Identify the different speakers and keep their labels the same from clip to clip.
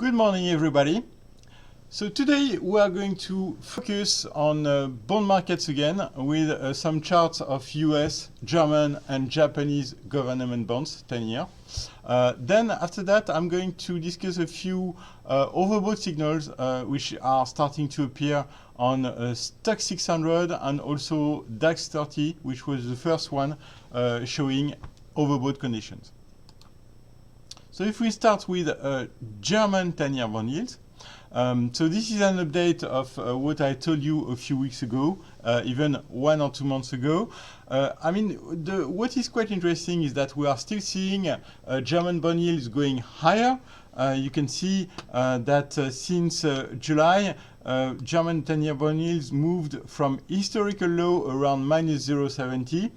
Speaker 1: Good morning, everybody. So today we are going to focus on bond markets again with some charts of US, German and Japanese government bonds, 10-year. Then after that I'm going to discuss a few overbought signals which are starting to appear on STOXX 600 and also DAX 30, which was the first one showing overbought conditions. So if we start with German 10-year bond yields, so this is an update of what I told you a few weeks ago, even 1 or 2 months ago. What is quite interesting is that we are still seeing German bond yields going higher. You can see that since July, German 10-year bond yields moved from historical low around minus 0.70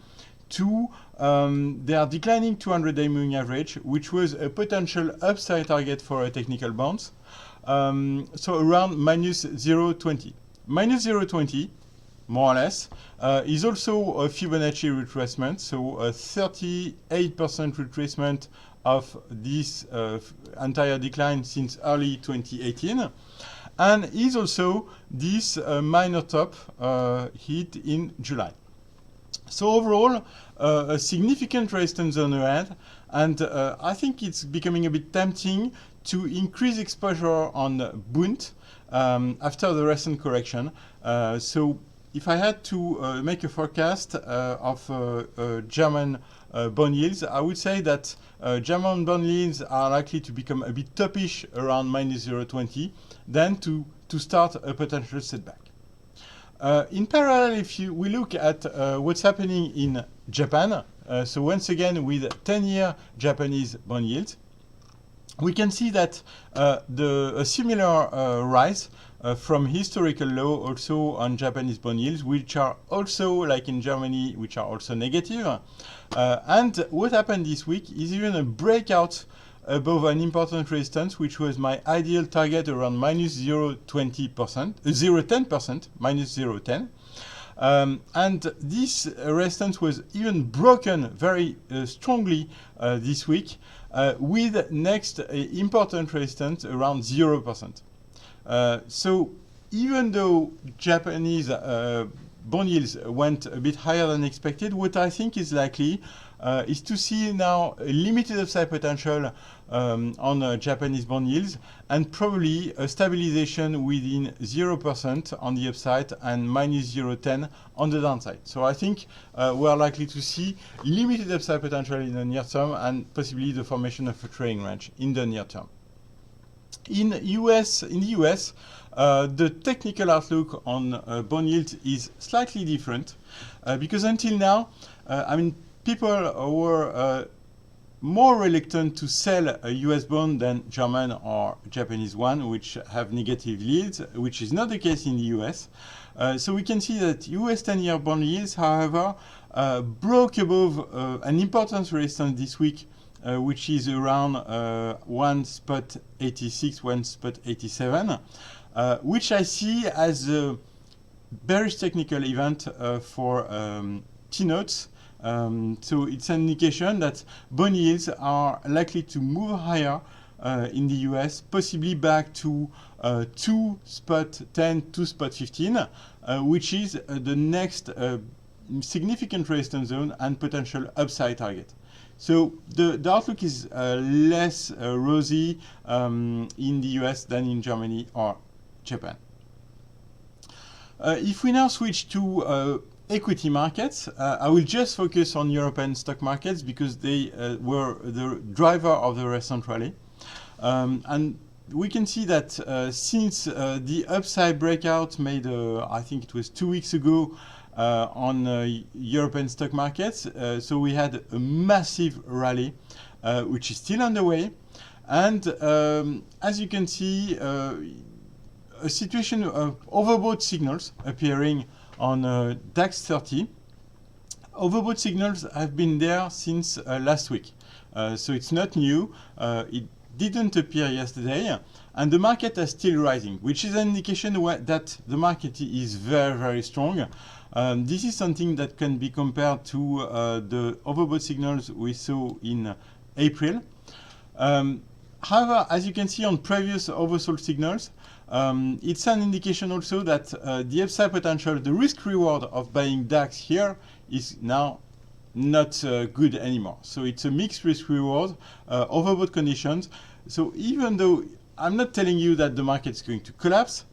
Speaker 1: to they are declining 200-day moving average, which was a potential upside target for technical bonds. So around minus 0.20. Minus 0.20, more or less, is also a Fibonacci retracement, so a 38% retracement of this entire decline since early 2018, and is also this minor top hit in July. So overall, a significant resistance zone ahead, and I think it's becoming a bit tempting to increase exposure on Bund after the recent correction. So if I had to make a forecast of German bond yields, I would say that German bond yields are likely to become a bit topish around minus 0.20, then to start a potential setback. In parallel, if we look at what's happening in Japan, so once again with 10-year Japanese bond yields, we can see that a similar rise from historical low also on Japanese bond yields, which are also, like in Germany, which are also negative. And what happened this week is even a breakout above an important resistance, which was my ideal target around minus 0.10%, minus 0.10. And this resistance was even broken very strongly this week with next important resistance around 0%. So even though Japanese bond yields went a bit higher than expected, what I think is likely is to see now a limited upside potential on Japanese bond yields, and probably a stabilization within 0% on the upside and minus 0.10 on the downside. So I think we are likely to see limited upside potential in the near term and possibly the formation of a trading range in the near term. In the US, the technical outlook on bond yields is slightly different because until now, people were more reluctant to sell a US bond than German or Japanese one, which have negative yields, which is not the case in the US. So we can see that US 10-year bond yields, however, broke above an important resistance this week, which is around 1.86, 1.87, which I see as a bearish technical event for T-notes. So it's an indication that bond yields are likely to move higher in the US, possibly back to 2.10, 2.15, which is the next significant resistance zone and potential upside target. So the outlook is less rosy in the US than in Germany or Japan. If we now switch to equity markets, I will just focus on European stock markets because they were the driver of the recent rally. And we can see that since the upside breakout made, I think it was 2 weeks ago, on European stock markets, so we had a massive rally, which is still underway. And as you can see, a situation of overbought signals appearing on DAX 30. Overbought signals have been there since last week. So it's not new. It didn't appear yesterday. And the market is still rising, which is an indication that the market is very, very strong. This is something that can be compared to the overbought signals we saw in April. However, as you can see on previous oversold signals, it's an indication also that the upside potential, the risk reward of buying DAX here is now not good anymore. So it's a mixed risk reward, overbought conditions. So even though I'm not telling you that the market is going to collapse,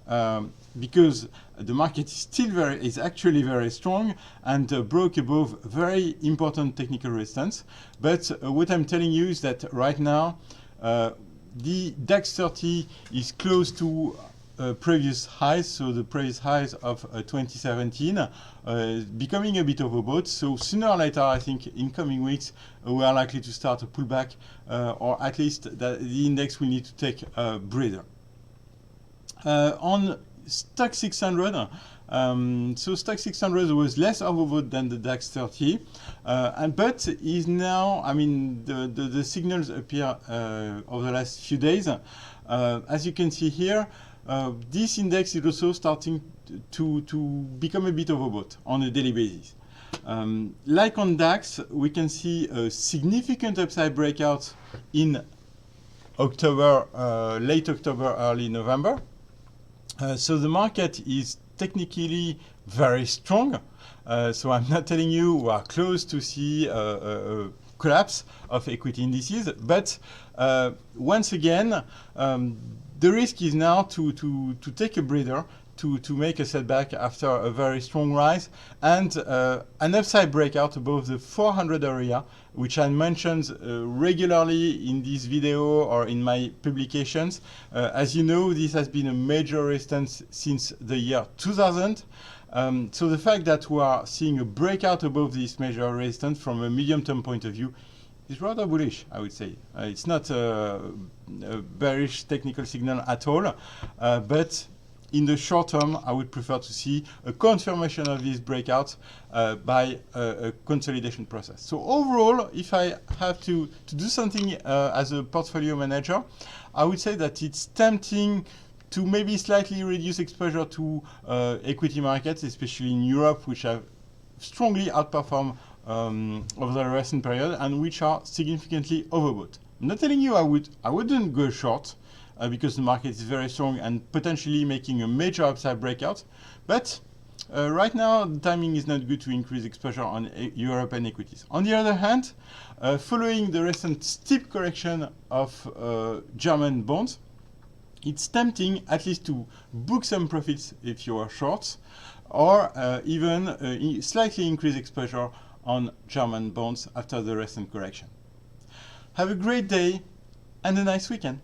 Speaker 1: because the market is still actually very strong and broke above very important technical resistance. But what I'm telling you is that right now, the DAX 30 is close to previous highs, so the previous highs of 2017, becoming a bit overbought. So sooner or later, I think in coming weeks, we are likely to start a pullback, or at least the index will need to take a breather. On STOXX 600, so STOXX 600 was less overbought than the DAX 30, but is now, I mean, the signals appear over the last few days. As you can see here, this index is also starting to become a bit overbought on a daily basis. Like on DAX, we can see a significant upside breakout in October, late October, early November. So the market is technically very strong. So I'm not telling you we are close to see a collapse of equity indices, but once again, the risk is now to take a breather, to make a setback after a very strong rise, and an upside breakout above the 400 area, which I mentioned regularly in this video or in my publications. As you know, this has been a major resistance since the year 2000. So the fact that we are seeing a breakout above this major resistance from a medium-term point of view is rather bullish, I would say. It's not a bearish technical signal at all, but in the short term, I would prefer to see a confirmation of this breakout by a consolidation process. So overall, if I have to do something as a portfolio manager, I would say that it's tempting to maybe slightly reduce exposure to equity markets, especially in Europe, which have strongly outperformed over the recent period and which are significantly overbought. I'm not telling you I wouldn't go short because the market is very strong and potentially making a major upside breakout, but right now the timing is not good to increase exposure on European equities. On the other hand, following the recent steep correction of German bonds, it's tempting at least to book some profits if you are short, or even slightly increase exposure on German bonds after the recent correction. Have a great day and a nice weekend.